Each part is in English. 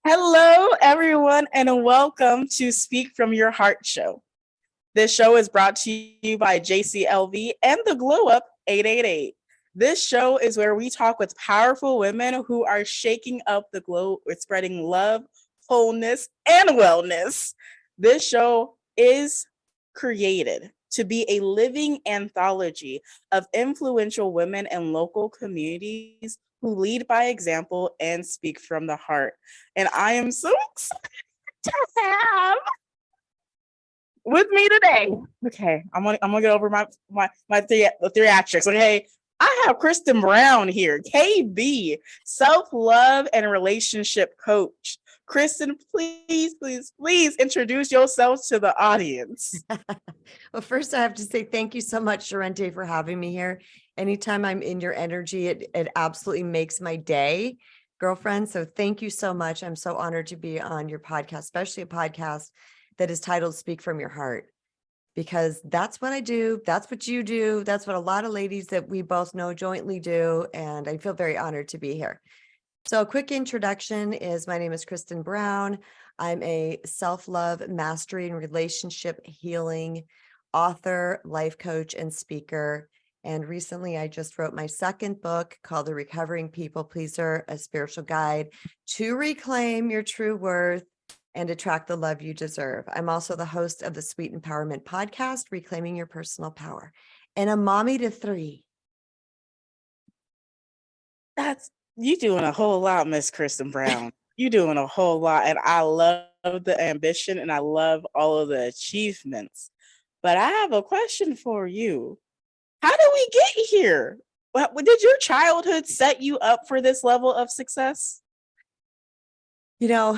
Hello, everyone, and welcome to Speak from Your Heart show. This show is brought to you by JCLV and the Glow Up 888. This show is where we talk with powerful women who are shaking up the globe with spreading love, wholeness, and wellness. This show is created to be a living anthology of influential women in local communities who lead by example and speak from the heart. And I am so excited to have with me today. Okay, I'm gonna get over the theatrics. Okay, I have Kristen Brown here, KB, self-love and relationship coach. Kristen, please introduce yourself to the audience. Well, first I have to say thank you so much, Charente, for having me here. Anytime I'm in your energy, it absolutely makes my day, girlfriend. So thank you so much. I'm so honored to be on your podcast, especially a podcast that is titled Speak from Your Heart, because that's what I do. That's what you do. That's what a lot of ladies that we both know jointly do. And I feel very honored to be here. So a quick introduction is my name is Kristen Brown. I'm a self-love, mastery, and relationship healing author, life coach, and speaker. And recently I just wrote my second book called The Recovering People Pleaser, a spiritual guide to reclaim your true worth and attract the love you deserve. I'm also the host of the Sweet Empowerment podcast, Reclaiming Your Personal Power, and a mommy to 3. That's you doing a whole lot, Miss Kristen Brown. You doing a whole lot, and I love the ambition and I love all of the achievements. But I have a question for you. How did we get here? Did your childhood set you up for this level of success? You know,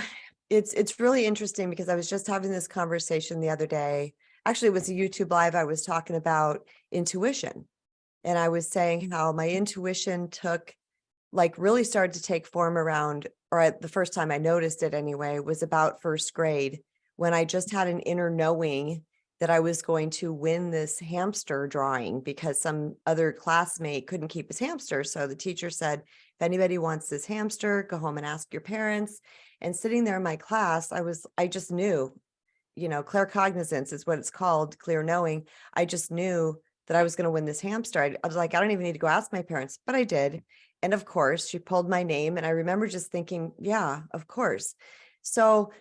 it's really interesting because I was just having this conversation the other day. Actually, it was a YouTube live. I was talking about intuition, and I was saying how my intuition really started to take form around, the first time I noticed it anyway, was about first grade, when I just had an inner knowing that I was going to win this hamster drawing because some other classmate couldn't keep his hamster. So the teacher said, if anybody wants this hamster, go home and ask your parents. And sitting there in my class, I just knew, claircognizance is what it's called, clear knowing. I just knew that I was going to win this hamster. I was like, I don't even need to go ask my parents, but I did. And of course, she pulled my name. And I remember just thinking, yeah, of course. So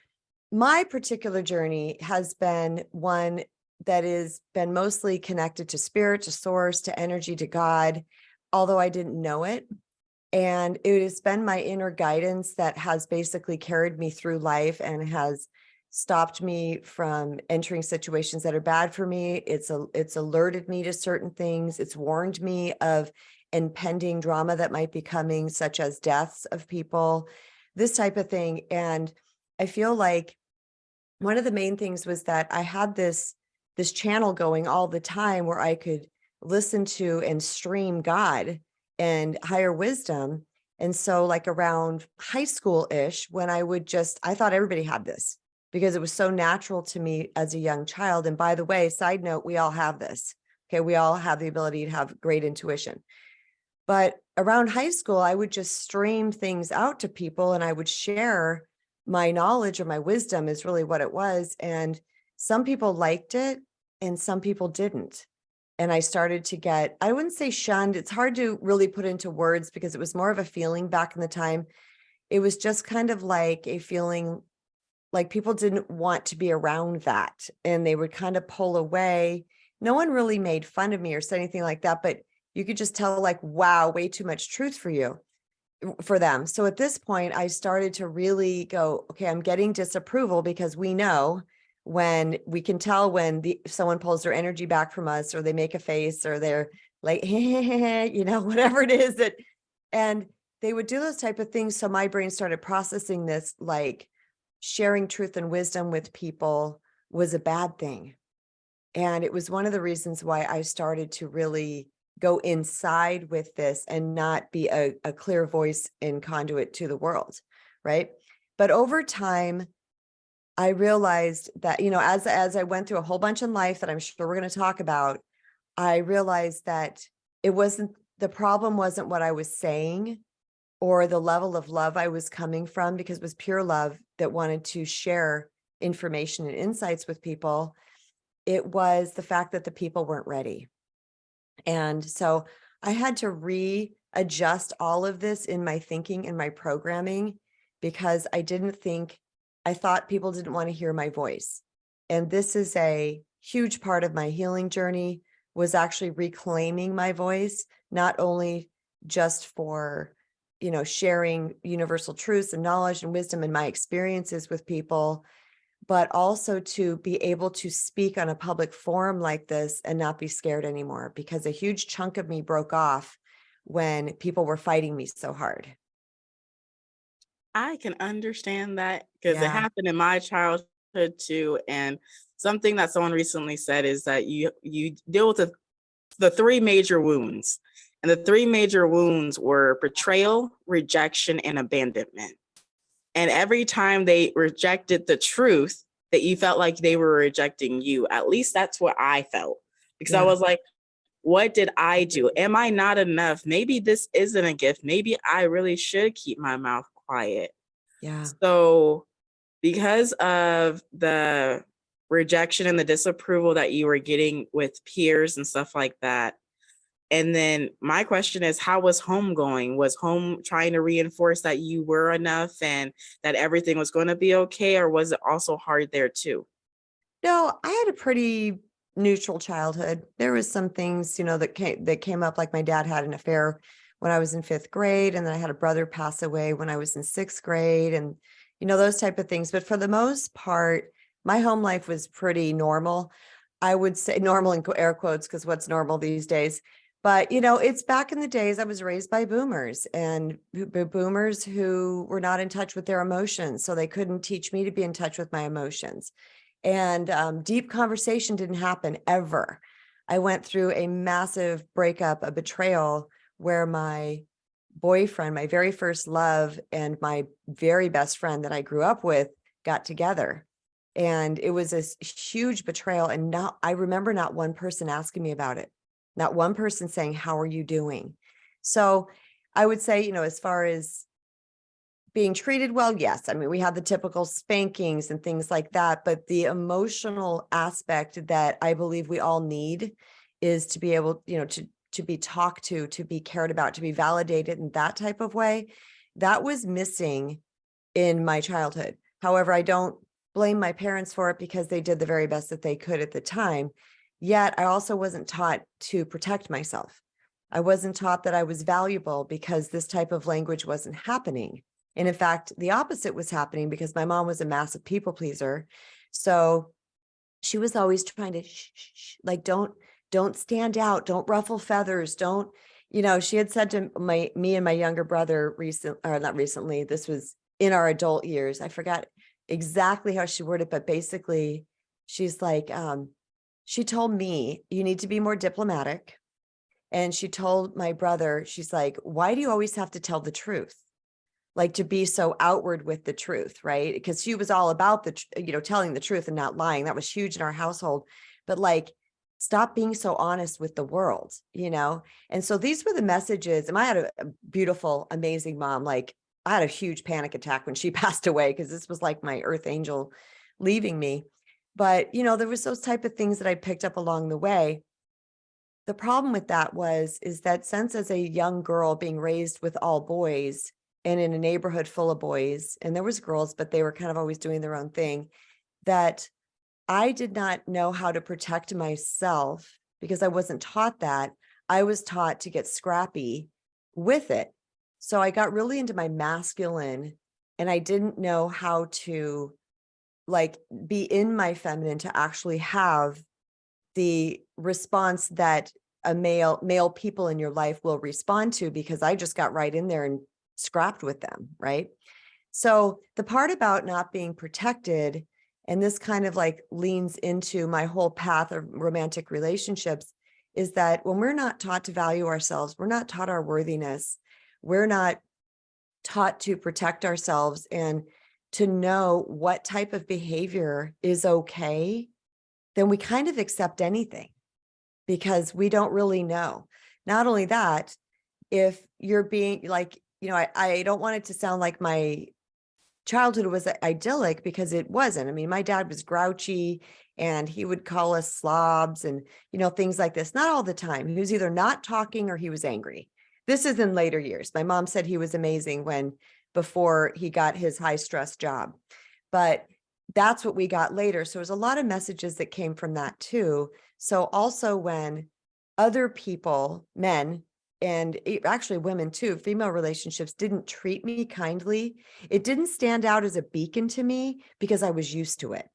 my particular journey has been one that has been mostly connected to spirit, to source, to energy, to God, although I didn't know it. And it has been my inner guidance that has basically carried me through life and has stopped me from entering situations that are bad for me. It's alerted me to certain things. It's warned me of impending drama that might be coming, such as deaths of people, this type of thing. And I feel like one of the main things was that I had this channel going all the time where I could listen to and stream God and higher wisdom. And so like around high school-ish, when I thought everybody had this because it was so natural to me as a young child. And by the way, side note, we all have this. Okay. We all have the ability to have great intuition. But around high school, I would just stream things out to people and I would share my knowledge or my wisdom is really what it was. And some people liked it and some people didn't. And I started to get, I wouldn't say shunned. It's hard to really put into words because it was more of a feeling back in the time. It was just kind of like a feeling like people didn't want to be around that and they would kind of pull away. No one really made fun of me or said anything like that, but you could just tell like, wow, way too much truth for them. So at this point, I started to really go, okay, I'm getting disapproval because we know when we can tell when someone pulls their energy back from us or they make a face or they're like, whatever it is and they would do those type of things. So my brain started processing this, like sharing truth and wisdom with people was a bad thing. And it was one of the reasons why I started to really go inside with this and not be a clear voice and conduit to the world, right? But over time, I realized that, as I went through a whole bunch in life that I'm sure we're going to talk about, I realized that the problem wasn't what I was saying. or the level of love I was coming from, because it was pure love that wanted to share information and insights with people. It was the fact that the people weren't ready. And so I had to readjust all of this in my thinking and my programming, because I thought people didn't want to hear my voice. And this is a huge part of my healing journey, was actually reclaiming my voice, not only just for, sharing universal truths and knowledge and wisdom and my experiences with people, but also to be able to speak on a public forum like this and not be scared anymore, because a huge chunk of me broke off when people were fighting me so hard. I can understand that because it Yeah. happened in my childhood too. And something that someone recently said is that you deal with the three major wounds. And the three major wounds were betrayal, rejection, and abandonment. And every time they rejected the truth, that you felt like they were rejecting you. At least that's what I felt. Because I Yeah. was like, what did I do? Am I not enough? Maybe this isn't a gift. Maybe I really should keep my mouth quiet. Yeah. So, because of the rejection and the disapproval that you were getting with peers and stuff like that, and then my question is, how was home going? Was home trying to reinforce that you were enough and that everything was going to be okay? Or was it also hard there too? No, I had a pretty neutral childhood. There was some things, that came up, like my dad had an affair when I was in 5th grade, and then I had a brother pass away when I was in 6th grade, and those type of things. But for the most part, my home life was pretty normal. I would say normal in air quotes, because what's normal these days? But it's back in the days I was raised by boomers, and boomers who were not in touch with their emotions, so they couldn't teach me to be in touch with my emotions. And deep conversation didn't happen ever. I went through a massive breakup, a betrayal, where my boyfriend, my very first love, and my very best friend that I grew up with got together. And it was this huge betrayal. And I remember not one person asking me about it, not one person saying, "How are you doing?" So I would say, as far as being treated well, yes. I mean, we had the typical spankings and things like that, but the emotional aspect that I believe we all need is to be able, to be talked to be cared about, to be validated in that type of way. That was missing in my childhood. However, I don't blame my parents for it, because they did the very best that they could at the time. Yet I also wasn't taught to protect myself. I wasn't taught that I was valuable, because this type of language wasn't happening. And in fact, the opposite was happening, because my mom was a massive people pleaser. So she was always trying to like, don't stand out, don't ruffle feathers, don't, she had said to me and my younger brother not recently, this was in our adult years. I forgot exactly how she worded it, but basically she's like, she told me, "You need to be more diplomatic." And she told my brother, she's like, "Why do you always have to tell the truth? Like, to be so outward with the truth," right? Because she was all about telling the truth and not lying. That was huge in our household. But like, stop being so honest with the world. And so these were the messages. And I had a beautiful, amazing mom. Like, I had a huge panic attack when she passed away, because this was like my earth angel leaving me. But, there was those type of things that I picked up along the way. The problem with that is that, since as a young girl being raised with all boys and in a neighborhood full of boys, and there was girls, but they were kind of always doing their own thing, that I did not know how to protect myself, because I wasn't taught that. I was taught to get scrappy with it. So I got really into my masculine, and I didn't know how to like be in my feminine to actually have the response that a male people in your life will respond to, because I just got right in there and scrapped with them, right? So the part about not being protected, and this kind of like leans into my whole path of romantic relationships, is that when we're not taught to value ourselves, we're not taught our worthiness, we're not taught to protect ourselves and to know what type of behavior is okay, then we kind of accept anything, because we don't really know. Not only that, if you're being like, I don't want it to sound like my childhood was idyllic, because it wasn't. I mean, my dad was grouchy and he would call us slobs and, things like this. Not all the time. He was either not talking or he was angry. This is in later years. My mom said he was amazing before he got his high stress job, but that's what we got later. So there's a lot of messages that came from that too. So also when other people, men, and actually women too, female relationships didn't treat me kindly, it didn't stand out as a beacon to me because I was used to it.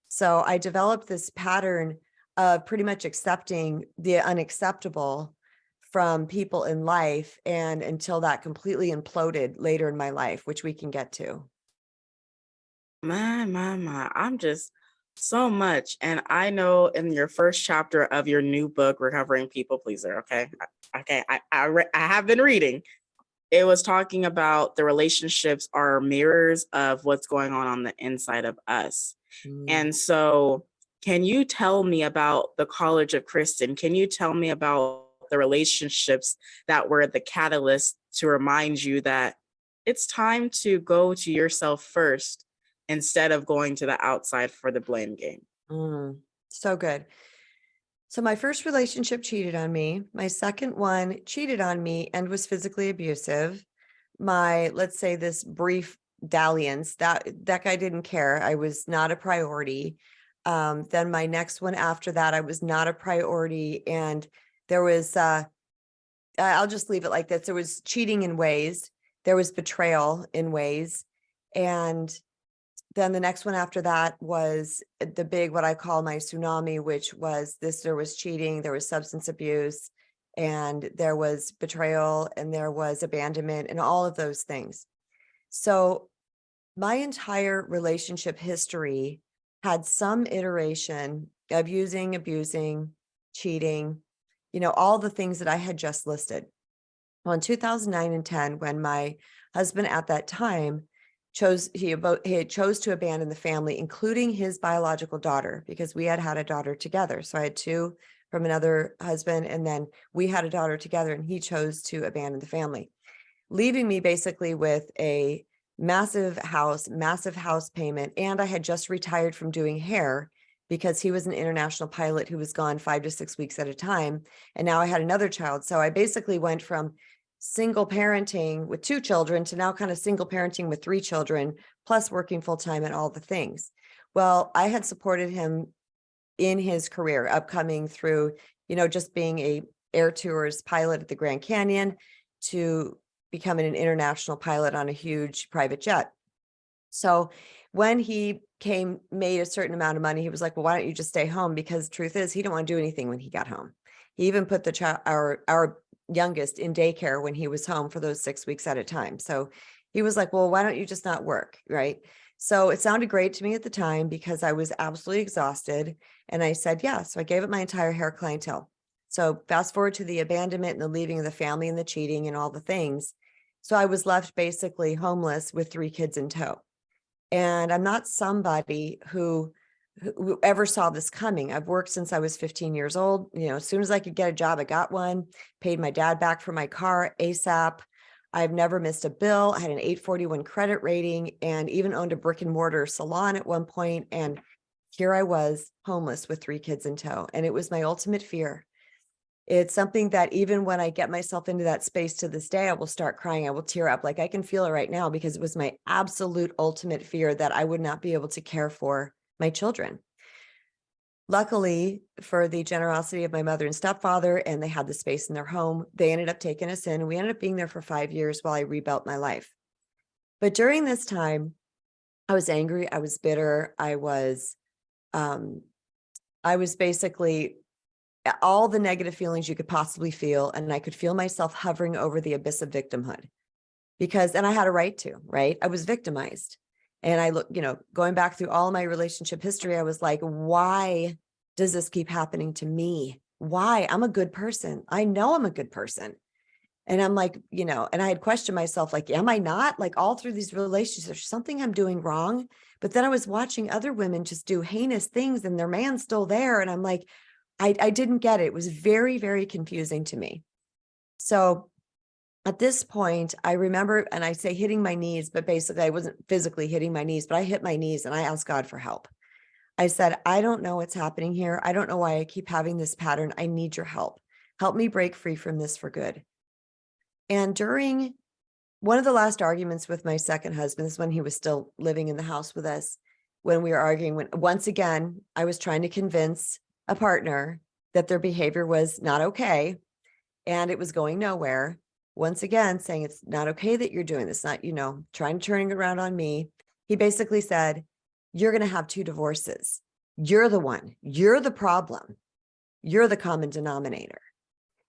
So I developed this pattern of pretty much accepting the unacceptable from people in life, and until that completely imploded later in my life, which we can get to. My. I'm just so much. And I know in your first chapter of your new book, Recovering People Pleaser, okay? I have been reading. It was talking about the relationships are mirrors of what's going on the inside of us. Mm. And so, can you tell me about the College of Kristen? Can you tell me about the relationships that were the catalyst to remind you that it's time to go to yourself first instead of going to the outside for the blame game? So good. So my first relationship cheated on me. My second one cheated on me and was physically abusive. Let's say this brief dalliance, that guy didn't care. I was not a priority. Then my next one after that, I was not a priority. And there was, I'll just leave it like this. There was cheating in ways. There was betrayal in ways. And then the next one after that was the big, what I call my tsunami, which was this: there was cheating, there was substance abuse, and there was betrayal, and there was abandonment, and all of those things. So my entire relationship history had some iteration of abusing, cheating, all the things that I had just listed. Well, in 2009 and 10, when my husband at that time he chose to abandon the family, including his biological daughter, because we had had a daughter together. So I had two from another husband, and then we had a daughter together, and he chose to abandon the family, leaving me basically with a massive house payment. And I had just retired from doing hair because he was an international pilot who was gone 5 to 6 weeks at a time. And now I had another child. So I basically went from single parenting with 2 children to now kind of single parenting with 3 children, plus working full time and all the things. Well, I had supported him in his career upcoming through, just being a air tours pilot at the Grand Canyon to becoming an international pilot on a huge private jet. So when he made a certain amount of money, he was like, well, why don't you just stay home? Because truth is, he didn't want to do anything when he got home. He even put our youngest in daycare when he was home for those 6 weeks at a time. So he was like, well, why don't you just not work? Right. So it sounded great to me at the time because I was absolutely exhausted. And I said, yeah. So I gave up my entire hair clientele. So fast forward to the abandonment and the leaving of the family and the cheating and all the things. So I was left basically homeless with 3 kids in tow. And I'm not somebody who ever saw this coming. I've worked since I was 15 years old. As soon as I could get a job, I got one, paid my dad back for my car ASAP. I've never missed a bill. I had an 841 credit rating and even owned a brick and mortar salon at one point. And here I was homeless with 3 kids in tow. And it was my ultimate fear. It's something that even when I get myself into that space to this day, I will start crying. I will tear up. Like I can feel it right now because it was my absolute ultimate fear that I would not be able to care for my children. Luckily, for the generosity of my mother and stepfather, and they had the space in their home, they ended up taking us in. And we ended up being there for 5 years while I rebuilt my life. But during this time, I was angry. I was bitter. I was basically all the negative feelings you could possibly feel. And I could feel myself hovering over the abyss of victimhood and I had a right to, right? I was victimized. And I look, going back through all my relationship history, I was like, why does this keep happening to me? Why? I'm a good person. I know I'm a good person. And I'm like, and I had questioned myself, like, am I not? Like all through these relationships, there's something I'm doing wrong. But then I was watching other women just do heinous things and their man's still there. And I'm like, I didn't get it. It was very, very confusing to me. So at this point, I remember, and I say hitting my knees, but basically I wasn't physically hitting my knees, but I hit my knees and I asked God for help. I said, I don't know what's happening here. I don't know why I keep having this pattern. I need your help. Help me break free from this for good. And during one of the last arguments with my second husband, this is when he was still living in the house with us, when we were arguing, when once again, I was trying to convince a partner that their behavior was not okay and it was going nowhere. Once again, saying it's not okay that you're doing this, not, trying to turn it around on me. He basically said, you're going to have 2 divorces. You're the one, you're the problem. You're the common denominator.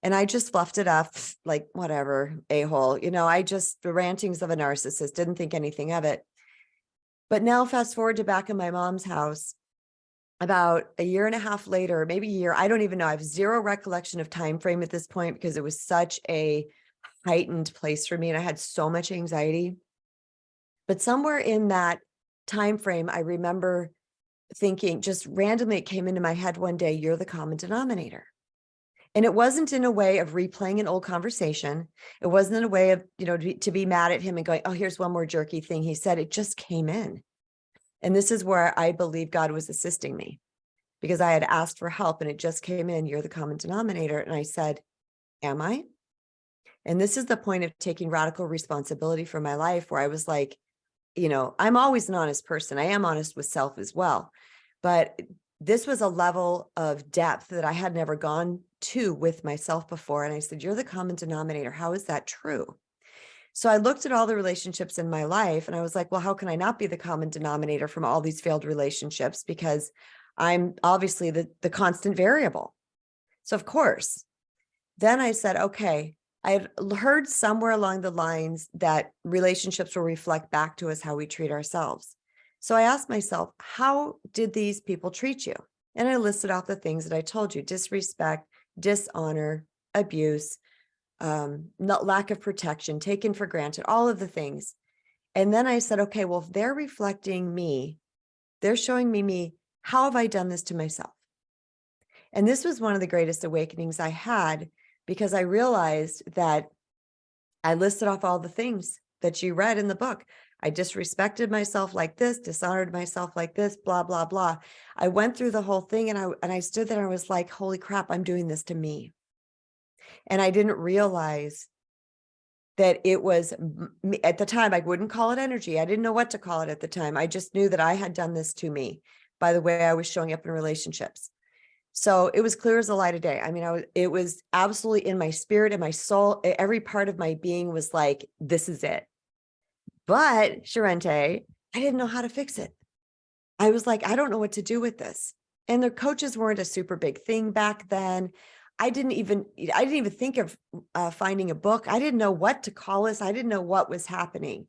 And I just fluffed it up like, whatever, a-hole. The rantings of a narcissist, didn't think anything of it. But now fast forward to back in my mom's house, about a year and a half later, maybe a year, I don't even know. I have zero recollection of time frame at this point because it was such a heightened place for me and I had so much anxiety. But somewhere in that time frame, I remember thinking, just randomly, it came into my head one day, you're the common denominator. And it wasn't in a way of replaying an old conversation. It wasn't in a way of, to be mad at him and going, oh, here's one more jerky thing he said. It just came in. And this is where I believe God was assisting me because I had asked for help and it just came in, you're the common denominator. And I said, am I? And this is the point of taking radical responsibility for my life where I was like, I'm always an honest person. I am honest with self as well. But this was a level of depth that I had never gone to with myself before. And I said, you're the common denominator. How is that true? So I looked at all the relationships in my life and I was like, well, how can I not be the common denominator from all these failed relationships? Because I'm obviously the constant variable. So of course, then I said, okay, I had heard somewhere along the lines that relationships will reflect back to us how we treat ourselves. So I asked myself, how did these people treat you? And I listed off the things that I told you: disrespect, dishonor, abuse, lack of protection, taken for granted, all of the things. And then I said, okay, well, if they're reflecting me, they're showing me, how have I done this to myself? And this was one of the greatest awakenings I had because I realized that I listed off all the things that you read in the book. I disrespected myself like this, dishonored myself like this, blah, blah, blah. I went through the whole thing and I stood there and I was like, holy crap, I'm doing this to me. And I didn't realize that it was at the time, I wouldn't call it energy. I didn't know what to call it at the time. I just knew that I had done this to me by the way I was showing up in relationships. So it was clear as the light of day. I mean, it was absolutely in my spirit and my soul. Every part of my being was like, this is it. But Charente, I didn't know how to fix it. I was like, I don't know what to do with this. And the coaches weren't a super big thing back then. I didn't even think of finding a book. I didn't know what to call this. I didn't know what was happening.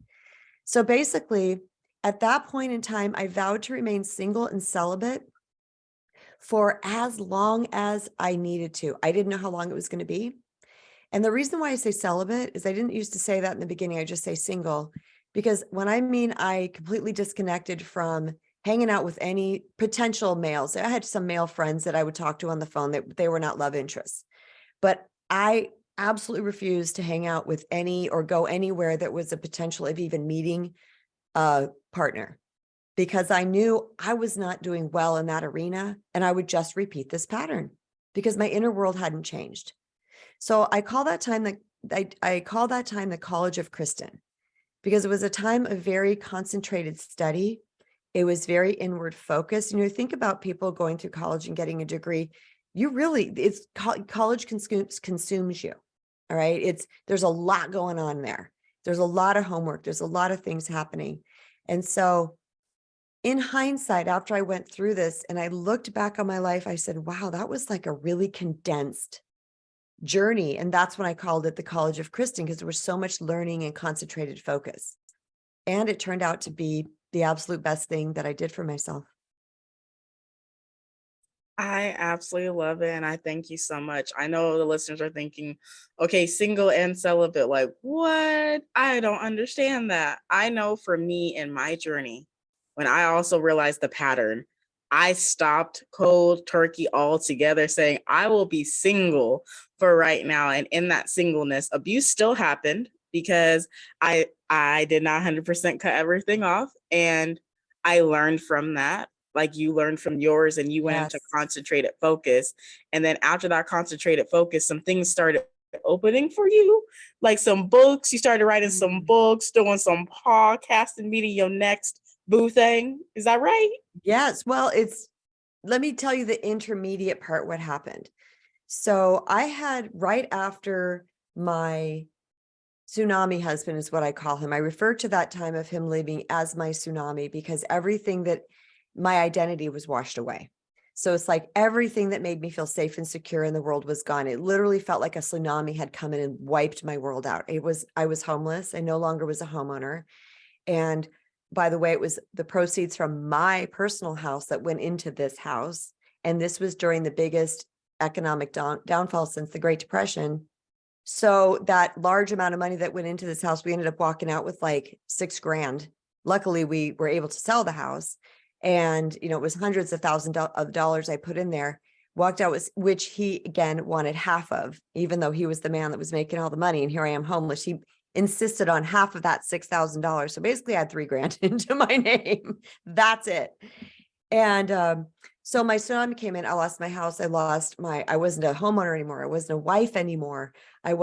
So basically, at that point in time, I vowed to remain single and celibate for as long as I needed to. I didn't know how long it was going to be. And the reason why I say celibate is I didn't used to say that in the beginning. I just say single, because when I mean I completely disconnected from hanging out with any potential males. I had some male friends that I would talk to on the phone that they were not love interests, but I absolutely refused to hang out with any or go anywhere that was a potential of even meeting a partner, because I knew I was not doing well in that arena and I would just repeat this pattern because my inner world hadn't changed. So I call that time the College of Kristen, because it was a time of very concentrated study. It was very inward focused. Think about people going through college and getting a degree. College consumes you. All right. There's a lot going on there. There's a lot of homework. There's a lot of things happening. And so in hindsight, after I went through this and I looked back on my life, I said, wow, that was like a really condensed journey. And that's when I called it the College of Kristen, because there was so much learning and concentrated focus. And it turned out to be the absolute best thing that I did for myself. I absolutely love it. And I thank you so much. I know the listeners are thinking, okay, single and celibate, like, what? I don't understand that. I know for me in my journey, when I also realized the pattern, I stopped cold turkey altogether, saying I will be single for right now. And in that singleness, abuse still happened because I did not 100% cut everything off. And I learned from that, like you learned from yours, and you went into Yes. concentrated focus. And then after that concentrated focus, some things started opening for you, like some books. You started writing some books, doing some podcasting, meeting your next boo thing. Is that right? Yes. Well, let me tell you the intermediate part, what happened. So I had, right after my tsunami husband is what I call him. I refer to that time of him leaving as my tsunami because everything that my identity was washed away. So it's like everything that made me feel safe and secure in the world was gone. It literally felt like a tsunami had come in and wiped my world out. I was homeless. I no longer was a homeowner. And by the way, it was the proceeds from my personal house that went into this house. And this was during the biggest economic downfall since the Great Depression. So that large amount of money that went into this house, we ended up walking out with like $6,000. Luckily, we were able to sell the house. And, it was hundreds of thousands of dollars I put in there, walked out with, which he again wanted half of, even though he was the man that was making all the money. And here I am homeless. He insisted on half of that $6,000. So basically I had $3,000 into my name. That's it. And so my tsunami came in. I lost my house. I wasn't a homeowner anymore. I wasn't a wife anymore. I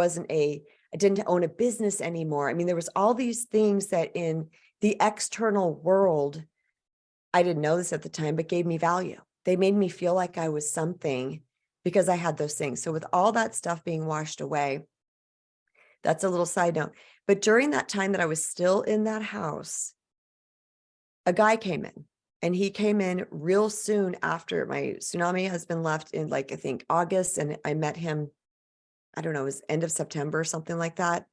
didn't own a business anymore. I mean, there was all these things that in the external world, I didn't know this at the time, but gave me value. They made me feel like I was something because I had those things. So with all that stuff being washed away, that's a little side note. But during that time that I was still in that house, a guy came in. And he came in real soon after my tsunami husband left in I think August. And I met him, I don't know, it was end of September, something like that.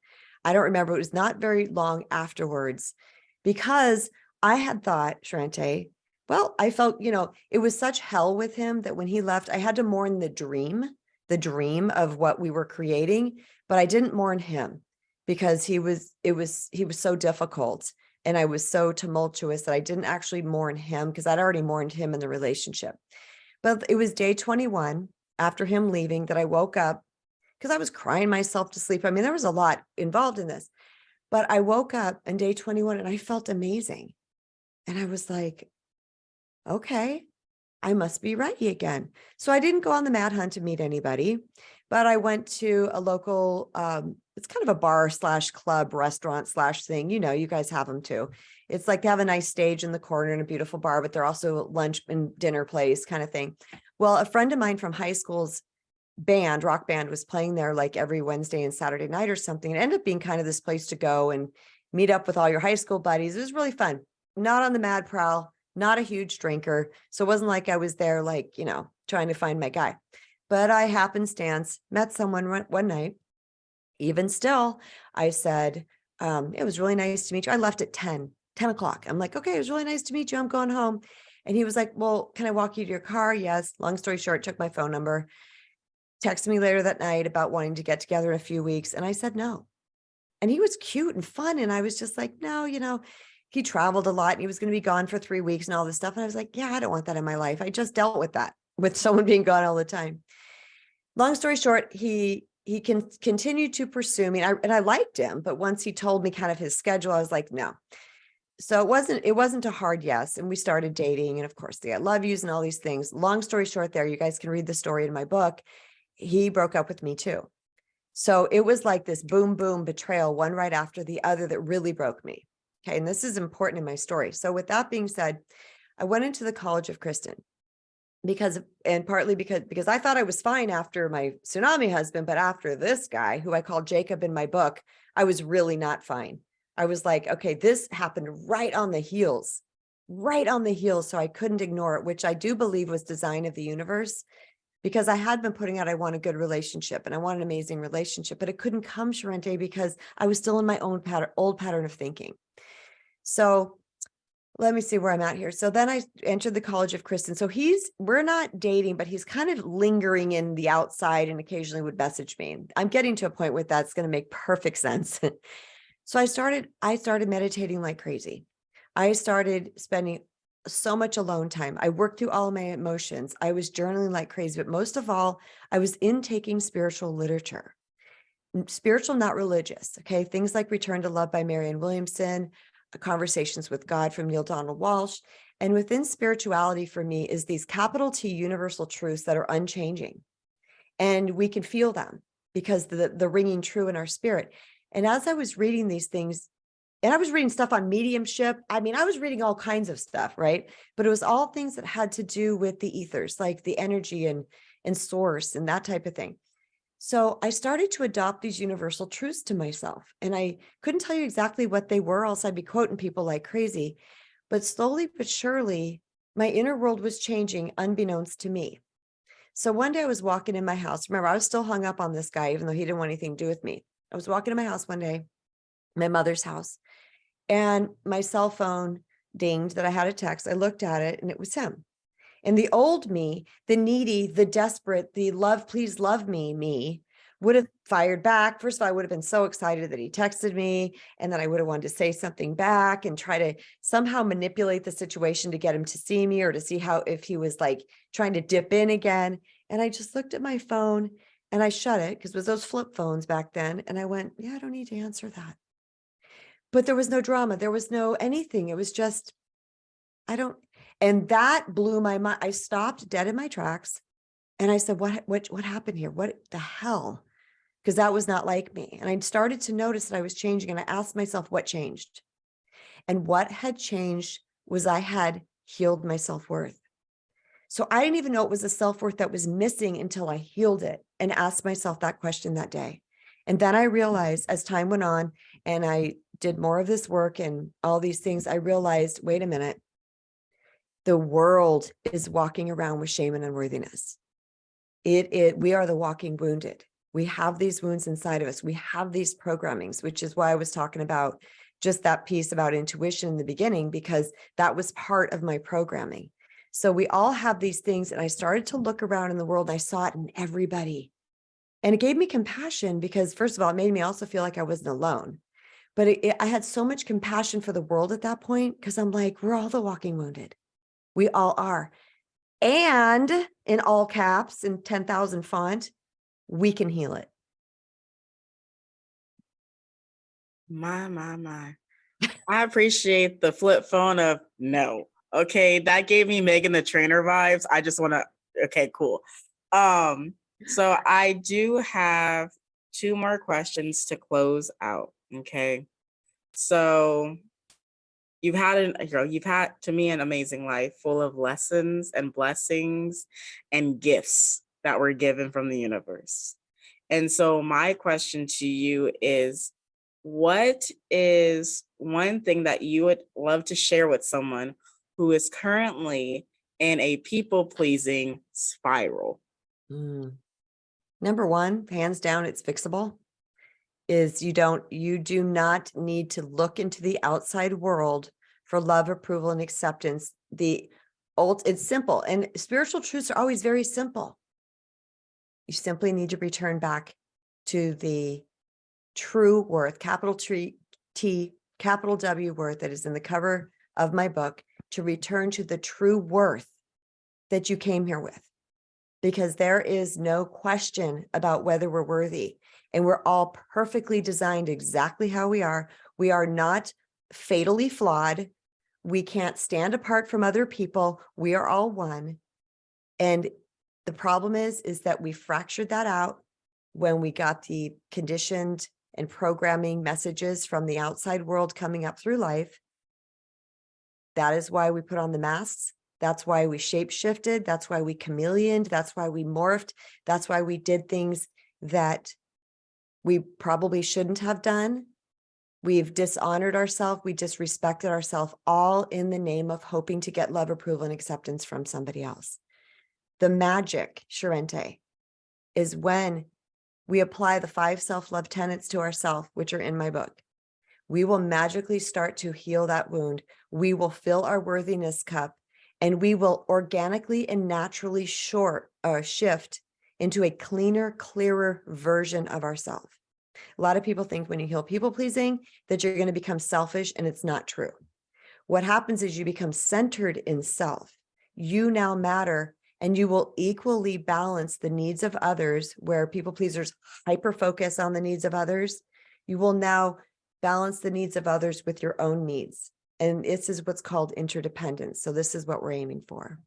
I don't remember. It was not very long afterwards because I had thought, Charente, well, I felt, it was such hell with him that when he left, I had to mourn the dream of what we were creating, but I didn't mourn him because he was so difficult. And I was so tumultuous that I didn't actually mourn him because I'd already mourned him in the relationship. But it was day 21 after him leaving that I woke up because I was crying myself to sleep. I mean, there was a lot involved in this, but I woke up on day 21 and I felt amazing. And I was like, okay, I must be ready again. So I didn't go on the mad hunt to meet anybody, but I went to a local, it's kind of a bar / club, restaurant / thing. You guys have them too. It's like they have a nice stage in the corner and a beautiful bar, but they're also a lunch and dinner place kind of thing. Well, a friend of mine from high school's rock band was playing there like every Wednesday and Saturday night or something. It ended up being kind of this place to go and meet up with all your high school buddies. It was really fun. Not on the mad prowl, not a huge drinker. So it wasn't like I was there, trying to find my guy, but I happenstance met someone one night. Even still, I said, it was really nice to meet you. I left at 10 o'clock. I'm like, okay, it was really nice to meet you. I'm going home. And he was like, well, can I walk you to your car? Yes. Long story short, took my phone number, texted me later that night about wanting to get together in a few weeks. And I said, no. And he was cute and fun. And I was just like, no, he traveled a lot and he was going to be gone for 3 weeks and all this stuff. And I was like, yeah, I don't want that in my life. I just dealt with that, with someone being gone all the time. Long story short, he can continue to pursue me. And I liked him, but once he told me kind of his schedule, I was like, no. So it wasn't a hard yes. And we started dating. And of course, the I love yous and all these things. Long story short there, you guys can read the story in my book. He broke up with me too. So it was like this boom, boom betrayal, one right after the other that really broke me. Okay. And this is important in my story. So with that being said, I went into the College of Kristen partly because I thought I was fine after my tsunami husband, but after this guy who I called Jacob in my book, I was really not fine. I was like, okay, this happened right on the heels. So I couldn't ignore it, which I do believe was design of the universe, because I had been putting out, I want a good relationship and I want an amazing relationship, but it couldn't come, Charente, because I was still in my own old pattern of thinking. So let me see where I'm at here. So then I entered the College of Kristen. So we're not dating, but he's kind of lingering in the outside and occasionally would message me. I'm getting to a point where that's going to make perfect sense. So I started meditating like crazy. I started spending so much alone time. I worked through all of my emotions. I was journaling like crazy, but most of all, I was intaking spiritual literature. Spiritual, not religious. Okay. Things like Return to Love by Marianne Williamson, Conversations with God from Neil Donald Walsh. And within spirituality for me is these capital T universal truths that are unchanging. And we can feel them because the ringing true in our spirit. And as I was reading these things, and I was reading stuff on mediumship. I mean, I was reading all kinds of stuff, right? But it was all things that had to do with the ethers, like the energy and source and that type of thing. So I started to adopt these universal truths to myself. And I couldn't tell you exactly what they were, else I'd be quoting people like crazy. But slowly but surely, my inner world was changing unbeknownst to me. So one day I was walking in my house. Remember, I was still hung up on this guy, even though he didn't want anything to do with me. I was walking in my house one day, my mother's house, and my cell phone dinged that I had a text. I looked at it and it was him. And the old me, the needy, the desperate, the love, please love me would have fired back. First of all, I would have been so excited that he texted me, and then I would have wanted to say something back and try to somehow manipulate the situation to get him to see me or to see how, if he was like trying to dip in again. And I just looked at my phone and I shut it because it was those flip phones back then. And I went, yeah, I don't need to answer that. But there was no drama. There was no anything. It was just, and that blew my mind. I stopped dead in my tracks and I said, what happened here? What the hell? Because that was not like me. And I started to notice that I was changing, and I asked myself what changed. And what had changed was I had healed my self-worth. So I didn't even know it was a self-worth that was missing until I healed it and asked myself that question that day. And then I realized as time went on and I did more of this work and all these things, I realized, wait a minute, the world is walking around with shame and unworthiness. We are the walking wounded. We have these wounds inside of us. We have these programmings, which is why I was talking about just that piece about intuition in the beginning, because that was part of my programming. So we all have these things. And I started to look around in the world and I saw it in everybody. And it gave me compassion because, first of all, it made me also feel like I wasn't alone. But I had so much compassion for the world at that point because I'm like, we're all the walking wounded. We all are. And in all caps, in 10,000 font, we can heal it. My. I appreciate the flip phone of no. Okay, that gave me Megan the Trainer vibes. I just want to, okay, cool. So I do have 2 more questions to close out. Okay. So you've had to me an amazing life full of lessons and blessings and gifts that were given from the universe. And so my question to you is, what is one thing that you would love to share with someone who is currently in a people-pleasing spiral? Number one, hands down, it's fixable. Is you do not need to look into the outside world for love, approval, and acceptance. It's simple, and spiritual truths are always very simple. You simply need to return back to the true worth, capital T, capital W worth that is in the cover of my book, to return to the true worth that you came here with. Because there is no question about whether we're worthy, and we're all perfectly designed exactly how we are. We are not fatally flawed. We can't stand apart from other people. We are all one. And the problem is that we fractured that out when we got the conditioned and programming messages from the outside world coming up through life. That is why we put on the masks. That's why we shape-shifted. That's why we chameleoned. That's why we morphed. That's why we did things that we probably shouldn't have done. We've dishonored ourselves. We disrespected ourselves, all in the name of hoping to get love, approval, and acceptance from somebody else. The magic, Charente, is when we apply the 5 self-love tenets to ourselves, which are in my book. We will magically start to heal that wound. We will fill our worthiness cup, and we will organically and naturally shift into a cleaner, clearer version of ourselves. A lot of people think when you heal people pleasing that you're going to become selfish, and it's not true. What happens is you become centered in self. You now matter, and you will equally balance the needs of others, where people pleasers hyper focus on the needs of others. You will now balance the needs of others with your own needs. And this is what's called interdependence. So this is what we're aiming for.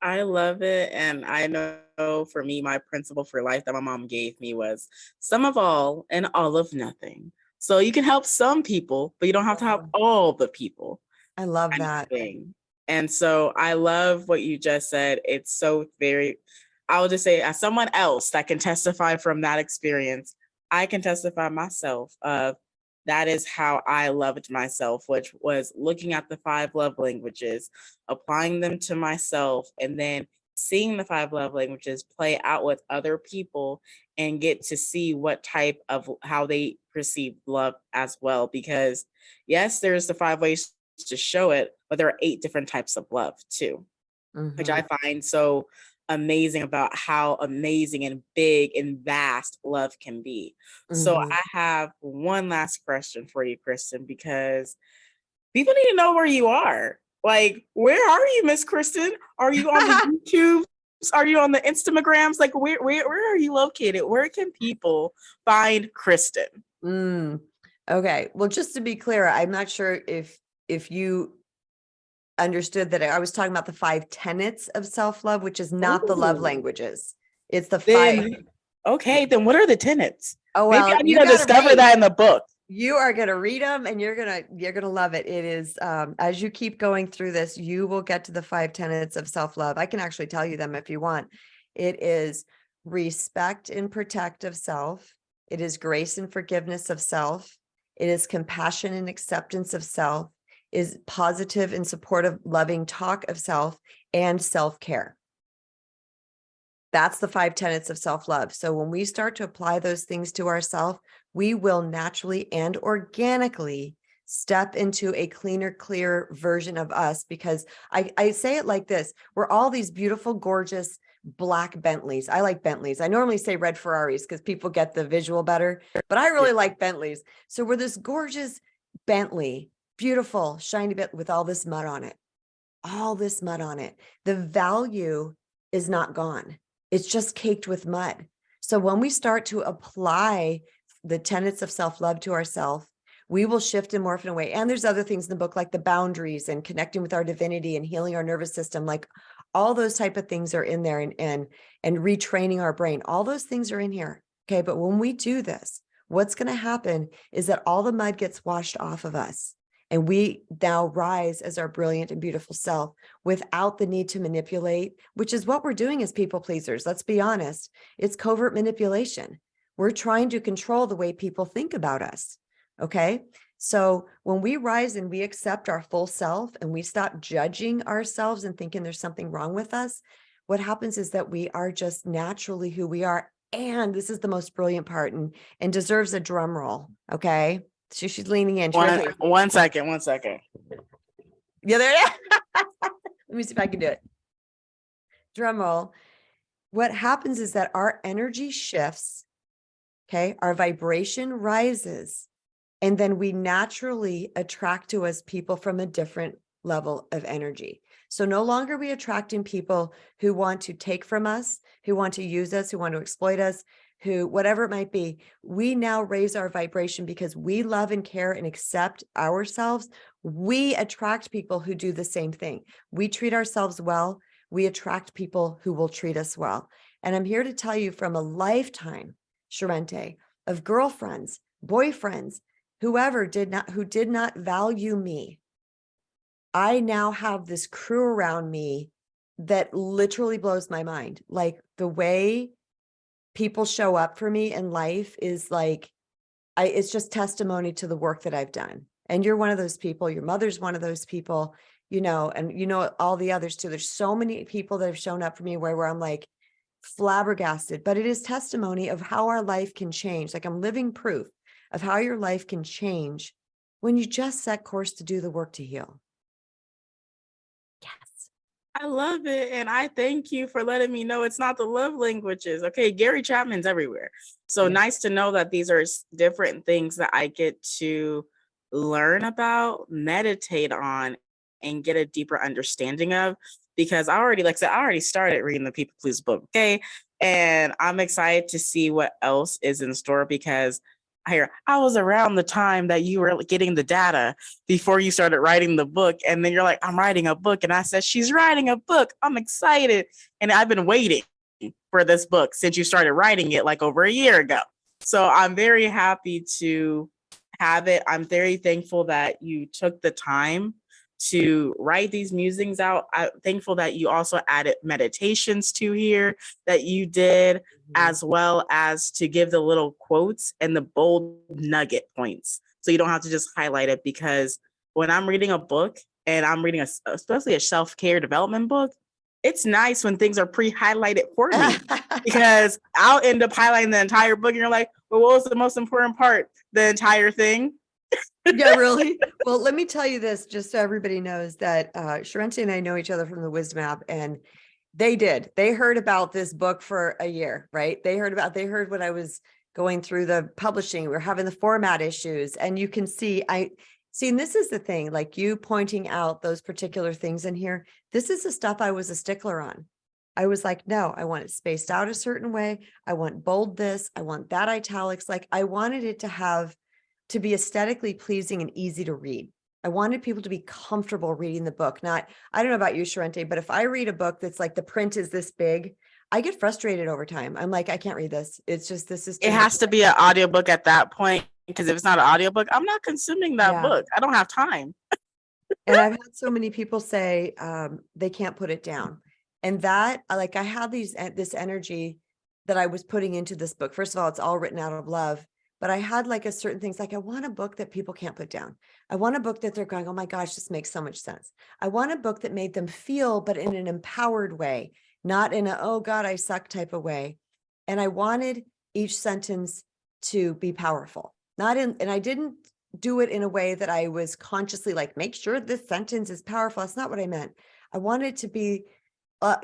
I love it. And I know for me, my principle for life that my mom gave me was some of all and all of nothing. So you can help some people, but you don't have to help all the people. I love that. Thing. And so I love what you just said. It's so very, I will just say, as someone else that can testify from that experience, I can testify myself of that is how I loved myself, which was looking at the 5 love languages, applying them to myself, and then seeing the 5 love languages play out with other people and get to see what type of how they perceive love as well. Because yes, there's the 5 ways to show it, but there are 8 different types of love too, which I find so amazing about how amazing and big and vast love can be. So I have one last question for you, Kristen, because people need to know where you are. Like, where are you, Miss Kristen? Are you on the YouTubes? Are you on the Instagrams? Like, where are you located? Where can people find Kristen? Okay. Well, just to be clear, I'm not sure if you understood that I was talking about the 5 tenets of self-love, which is not the love languages. It's the 5. Okay, then what are the tenets? Oh, well, maybe I need to discover that in the book. You are going to read them, and you're going to love it. It is, as you keep going through this, you will get to the 5 tenets of self-love. I can actually tell you them if you want. It is respect and protect of self. It is grace and forgiveness of self. It is compassion and acceptance of self. Is positive and supportive, loving talk of self, and self-care. That's the 5 tenets of self-love. So when we start to apply those things to ourselves, we will naturally and organically step into a cleaner, clear version of us. Because I say it like this: we're all these beautiful, gorgeous black Bentleys. I like Bentleys. I normally say red Ferraris because people get the visual better, but I really like Bentleys. So we're this gorgeous Bentley, beautiful, shiny bit with all this mud on it. All this mud on it. The value is not gone. It's just caked with mud. So when we start to apply the tenets of self-love to ourselves, we will shift and morph in a way. And there's other things in the book, like the boundaries and connecting with our divinity and healing our nervous system. Like all those type of things are in there, and retraining our brain. All those things are in here. Okay. But when we do this, what's going to happen is that all the mud gets washed off of us. And we now rise as our brilliant and beautiful self without the need to manipulate, which is what we're doing as people pleasers. Let's be honest. It's covert manipulation. We're trying to control the way people think about us. Okay. So when we rise and we accept our full self and we stop judging ourselves and thinking there's something wrong with us, what happens is that we are just naturally who we are. And this is the most brilliant part, and deserves a drum roll. Okay. So she's leaning in. One second. Yeah, there. Let me see if I can do it. Drum roll. What happens is that our energy shifts. Okay. Our vibration rises. And then we naturally attract to us people from a different level of energy. So no longer are we attracting people who want to take from us, who want to use us, who want to exploit us, who, whatever it might be. We now raise our vibration because we love and care and accept ourselves. We attract people who do the same thing. We treat ourselves well. We attract people who will treat us well. And I'm here to tell you from a lifetime, Charente, of girlfriends, boyfriends, whoever who did not value me. I now have this crew around me that literally blows my mind. Like the way people show up for me in life is like, it's just testimony to the work that I've done. And you're one of those people. Your mother's one of those people, and all the others too. There's so many people that have shown up for me where I'm like flabbergasted, but it is testimony of how our life can change. Like I'm living proof of how your life can change when you just set course to do the work to heal. Yes. I love it. And I thank you for letting me know it's not the love languages. Okay. Gary Chapman's everywhere. So nice to know that these are different things that I get to learn about, meditate on, and get a deeper understanding of. Because I already, like I said, I already started reading the People Please book, okay? And I'm excited to see what else is in store, because I was around the time that you were getting the data before you started writing the book. And then you're like, I'm writing a book. And I said, she's writing a book. I'm excited. And I've been waiting for this book since you started writing it like over a year ago. So I'm very happy to have it. I'm very thankful that you took the time to write these musings out. I'm thankful that you also added meditations to here that you did, as well as to give the little quotes and the bold nugget points. So you don't have to just highlight it, because when I'm reading a book and I'm reading especially a self-care development book, it's nice when things are pre-highlighted for me, because I'll end up highlighting the entire book and you're like, well, what was the most important part? The entire thing? Yeah, really. Well, let me tell you this, just so everybody knows that Charente and I know each other from the Wisdom app, and they heard about this book for a year, right? They heard when I was going through the publishing, we were having the format issues, and you can see, and this is the thing, like you pointing out those particular things in here. This is the stuff I was a stickler on. I was like, no, I want it spaced out a certain way. I want bold this, I want that italics. Like I wanted it to be aesthetically pleasing and easy to read. I wanted people to be comfortable reading the book. Not, I don't know about you, Charente, but if I read a book that's like the print is this big, I get frustrated over time. I'm like, I can't read this. It's just, this is too It has to be an audiobook at that point, because if it's not an audiobook, I'm not consuming that book. I don't have time. And I've had so many people say they can't put it down. And that, I had this energy that I was putting into this book. First of all, it's all written out of love. But I had like a certain things, like I want a book that people can't put down. I want a book that they're going, oh my gosh, this makes so much sense. I want a book that made them feel, but in an empowered way, not in a, oh God, I suck type of way. And I wanted each sentence to be powerful, and I didn't do it in a way that I was consciously like, make sure this sentence is powerful. That's not what I meant. I wanted it to be,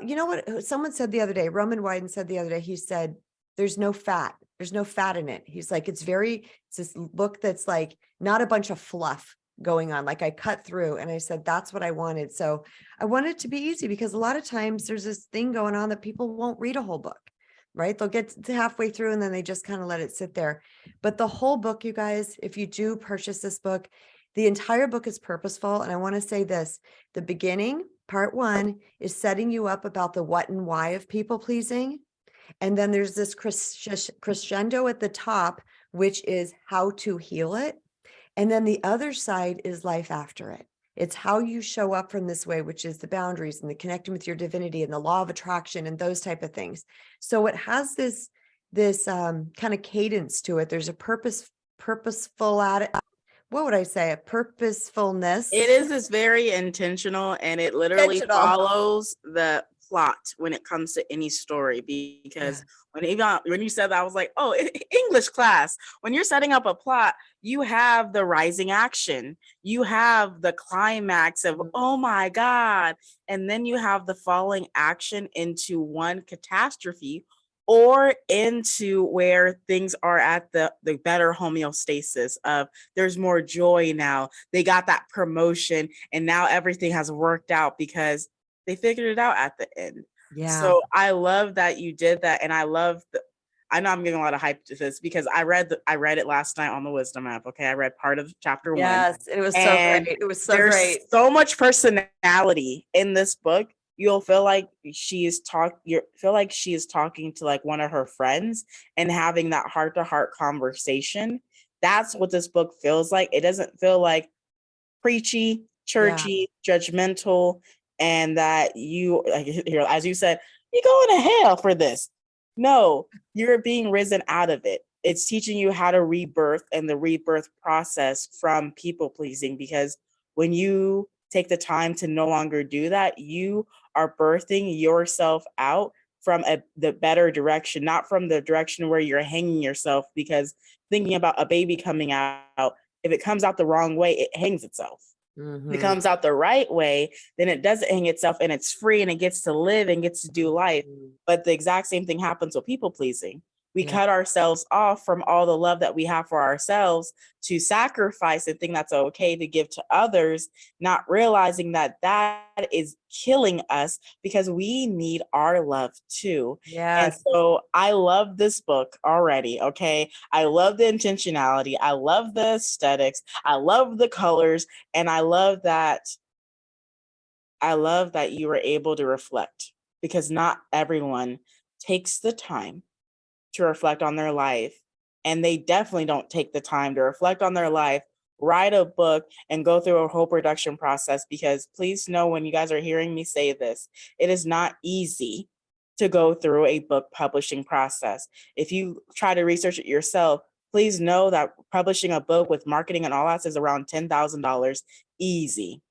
you know what someone said the other day, Roman Wyden said the other day, he said, there's no fat in it. He's like, it's this book that's like not a bunch of fluff going on. Like I cut through, and I said, that's what I wanted. So I wanted it to be easy, because a lot of times there's this thing going on that people won't read a whole book, right? They'll get to halfway through and then they just kind of let it sit there. But the whole book, you guys, if you do purchase this book, the entire book is purposeful. And I want to say this, the beginning, part 1, is setting you up about the what and why of people pleasing. And then there's this crescendo at the top, which is how to heal it. And then the other side is life after it. It's how you show up from this way, which is the boundaries and the connecting with your divinity and the law of attraction and those type of things. So it has this kind of cadence to it. There's a purposeful what would I say? A purposefulness. It is very intentional, and it literally follows the plot when it comes to any story, because when you said that, I was like, oh, English class. When you're setting up a plot, you have the rising action, you have the climax of, oh my God, and then you have the falling action into one catastrophe, or into where things are at the better homeostasis of there's more joy now. They got that promotion and now everything has worked out because they figured it out at the end. Yeah. So I love that you did that. And I know I'm getting a lot of hype to this because I read it last night on the Wisdom app. Okay. I read part of chapter 1. Yes, it was so great. It was so great. There's so much personality in this book. You'll feel like she is talking to like one of her friends and having that heart-to-heart conversation. That's what this book feels like. It doesn't feel like preachy, churchy, judgmental, and that you, like, as you said, you're going to hell for this. No, you're being risen out of it. It's teaching you how to rebirth and the rebirth process from people pleasing, because when you take the time to no longer do that, you are birthing yourself out from the better direction, not from the direction where you're hanging yourself, because thinking about a baby coming out, if it comes out the wrong way, it hangs itself. If it comes out the right way, then it doesn't hang itself and it's free and it gets to live and gets to do life. But the exact same thing happens with people pleasing. We cut ourselves off from all the love that we have for ourselves to sacrifice and think that's okay to give to others, not realizing that that is killing us because we need our love too. And Yes. so I love this book already. Okay. I love the intentionality. I love the aesthetics. I love the colors. And I love that you were able to reflect, because not everyone takes the time to reflect on their life. And they definitely don't take the time to reflect on their life, write a book, and go through a whole production process. Because please know, when you guys are hearing me say this, it is not easy to go through a book publishing process. If you try to research it yourself, please know that publishing a book with marketing and all that is around $10,000 easy.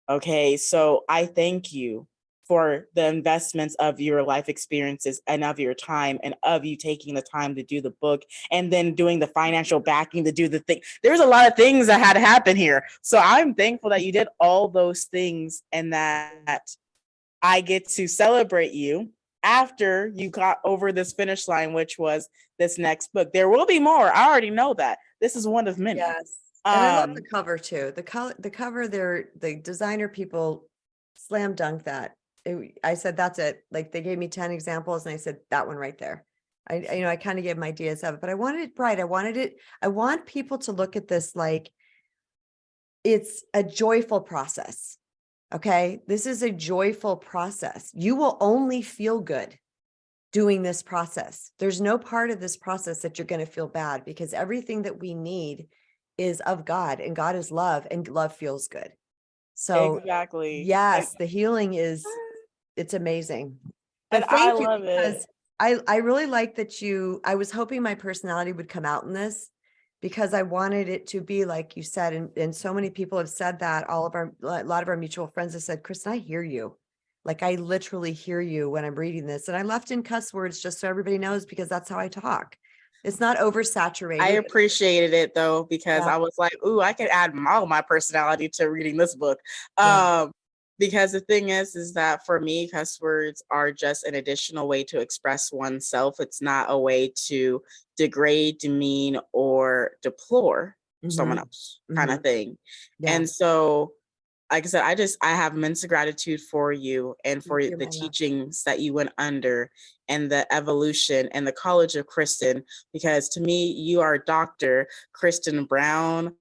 Okay, so I thank you for the investments of your life experiences and of your time, and of you taking the time to do the book and then doing the financial backing to do the thing. There's a lot of things that had to happen here. So I'm thankful that you did all those things, and that I get to celebrate you after you got over this finish line, which was this next book. There will be more. I already know that. This is one of many. Yes. And I love the cover too. The cover, the designer people slam dunk that. I said, that's it. Like, they gave me 10 examples and I said, that one right there. I kind of gave them ideas of it, but I wanted it bright. I want people to look at this like it's a joyful process. Okay. This is a joyful process. You will only feel good doing this process. There's no part of this process that you're going to feel bad, because everything that we need is of God, and God is love, and love feels good. So exactly. yes, the healing it's amazing. But And thank I you, love because it. I really like that I was hoping my personality would come out in this, because I wanted it to be like you said, and so many people have said that. A lot of our mutual friends have said, Kristen, I hear you. Like, I literally hear you when I'm reading this. And I left in cuss words just so everybody knows, because that's how I talk. It's not oversaturated. I appreciated it though, because Yeah. I was like, ooh, I could add all my personality to reading this book. Yeah. Because the thing is that for me, cuss words are just an additional way to express oneself. It's not a way to degrade, demean, or deplore someone else, kind of thing. Yeah. And so, like I said, I have immense gratitude for you and for Thank you, the my love. teachings that you went under, and the evolution and the College of Kristen, because to me, you are Dr. Kristen Brown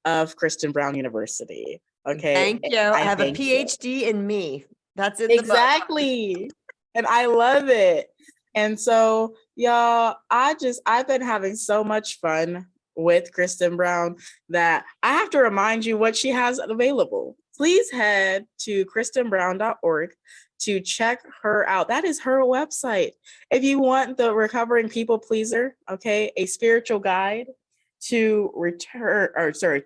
of Kristen Brown University. Okay. Thank you. I have a thank you. PhD in me. That's in the book. Exactly. And I love it. And so, y'all, I've been having so much fun with Kristen Brown that I have to remind you what she has available. Please head to kristenbrown.org to check her out. That is her website. If you want the recovering people pleaser, okay, a spiritual guide to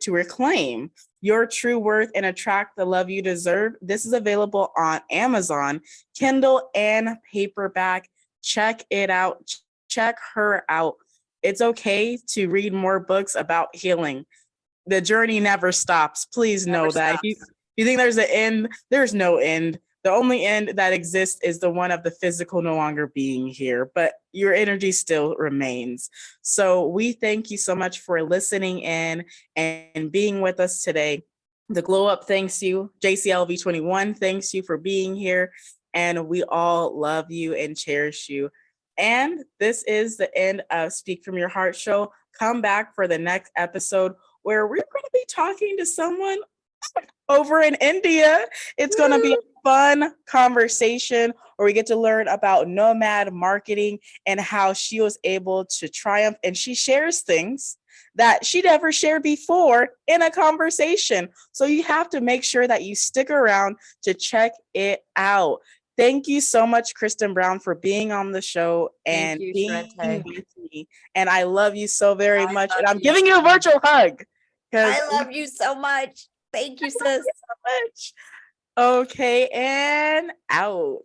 reclaim your true worth and attract the love you deserve, this is available on Amazon, Kindle, and paperback. Check it out. Check her out. It's okay to read more books about healing. The journey never stops. Please know that. If you think there's an end, there's no end. The only end that exists is the one of the physical no longer being here, but your energy still remains. So we thank you so much for listening in and being with us today. The Glow Up thanks you. JCLV21 thanks you for being here. And we all love you and cherish you. And this is the end of Speak From Your Heart show. Come back for the next episode, where we're going to be talking to someone over in India. It's going to be a fun conversation where we get to learn about nomad marketing and how she was able to triumph. And she shares things that she never shared before in a conversation. So you have to make sure that you stick around to check it out. Thank you so much, Kristen Brown, for being on the show and being with me. And I love you so very much. And I'm giving you a virtual hug. I love you so much. Thank you, sis. So much. Okay, and out.